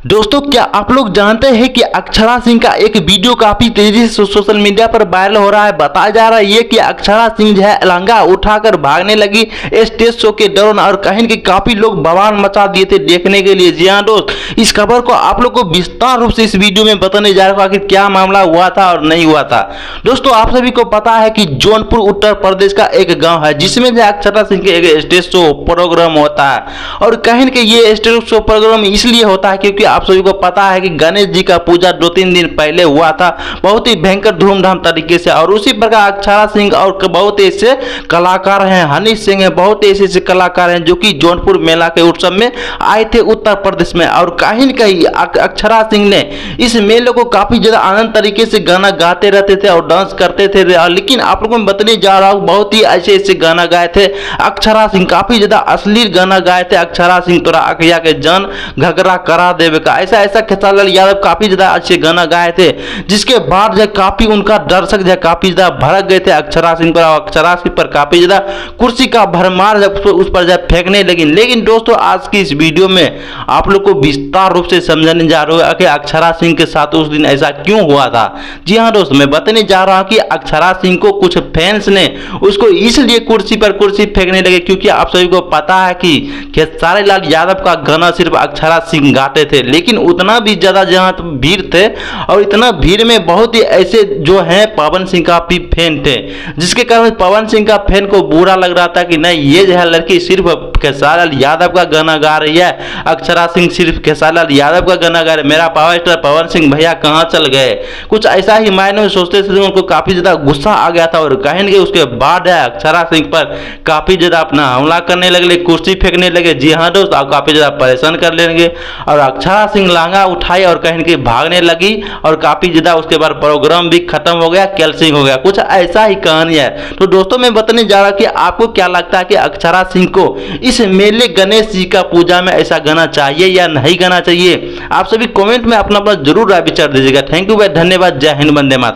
दोस्तों, क्या आप लोग जानते हैं कि अक्षरा सिंह का एक वीडियो काफी तेजी से सोशल मीडिया पर वायरल हो रहा है। बताया जा रहा है ये कि अक्षरा सिंह जो है लहंगा उठाकर भागने लगी स्टेज शो के दौरान और कहीं कि काफी लोग बवाल मचा दिए थे देखने के लिए। जी हाँ दोस्त, इस खबर को आप लोग को विस्तार रूप से इस वीडियो में बताने जा रहा हूं कि क्या मामला हुआ था और नहीं हुआ था। दोस्तों, आप सभी को पता है कि जौनपुर उत्तर प्रदेश का एक गाँव है जिसमें जो अक्षरा सिंह के एक स्टेज शो प्रोग्राम होता है और कहीं कि ये स्टेज शो प्रोग्राम इसलिए होता है क्योंकि आप सभी को पता है कि गणेश जी का पूजा 2-3 दिन पहले हुआ था बहुत ही भयंकर धूमधाम तरीके से। और उसी प्रकार अक्षरा सिंह और बहुत ऐसे कलाकार हैं, हनी सिंह है, बहुत ऐसे कलाकार हैं जो कि जौनपुर मेला के उत्सव में आए थे उत्तर प्रदेश में। और कहीं कहीं अक्षरा सिंह ने इस मेले को काफी ज्यादा आनंद तरीके से गाना गाते रहते थे और डांस करते थे। लेकिन आप लोगों में बताने जा रहा हूँ बहुत ही ऐसे गाना गाए थे अक्षरा सिंह, काफी ज्यादा अश्लील गाना गाए थे अक्षरा सिंह। तोरा अखिया के जान घगरा करा देवे का ऐसा खेसारी यादव काफी ज्यादा अच्छे गाना गाए थे, जिसके बाद जो काफी उनका दर्शक जो काफी ज्यादा भड़क गए थे अक्षरा सिंह पर। अक्षरा सिंह पर काफी ज्यादा कुर्सी का भरमार उस पर जब फेंकने लगी। लेकिन दोस्तों, आज की इस वीडियो में आप लोग को विस्तार रूप से समझाने जा रहा हूं कि अक्षरा सिंह के साथ उस दिन ऐसा क्यों हुआ था। जी हाँ दोस्त, मैं बताने जा रहा हूं कि अक्षरा सिंह को कुछ फैंस ने उसको इसलिए कुर्सी पर कुर्सी फेंकने लगे क्योंकि आप सभी को पता है कि खेसारी लाल यादव का गाना सिर्फ अक्षरा सिंह गाते थे, लेकिन उतना भी ज्यादा जहां भीड़ थे और इतना भीड़ में बहुत ही ऐसे जो हैं पवन सिंह का भी फैन थे, जिसके कारण पवन सिंह का फैन को बुरा लग रहा था कि नहीं ये जो है लड़की सिर्फ खेसारी लाल यादव का गाना गा रही है, अक्षरा सिंह सिर्फ खेसारी लाल यादव का गाना गा रहे, मेरा पावर स्टार पवन सिंह भैया कहाँ चल गए, कुछ ऐसा ही मायने में सोचते थे। उनको काफी ज्यादा गुस्सा आ गया था और कहेंगे उसके बाद है अक्षरा सिंह पर काफी ज्यादा अपना हमला करने लगे, कुर्सी फेंकने लगे। जी हाँ दोस्त, आप काफी ज्यादा परेशान कर लेंगे और अक्षरा सिंह लहंगा उठाई और कहीं के भागने लगी और काफी ज्यादा उसके बाद प्रोग्राम भी खत्म हो गया, कैंसिल हो गया। कुछ ऐसा ही कहानी है। तो दोस्तों, मैं बताने जा रहा हूं कि आपको क्या लगता है कि अक्षरा सिंह को इस मेले गणेश जी का पूजा में ऐसा गाना चाहिए या नहीं गाना चाहिए? आप सभी कमेंट में अपना जरूर राय विचार दीजिएगा। थैंक यू, धन्यवाद, जय हिंद, वंदे मातरम।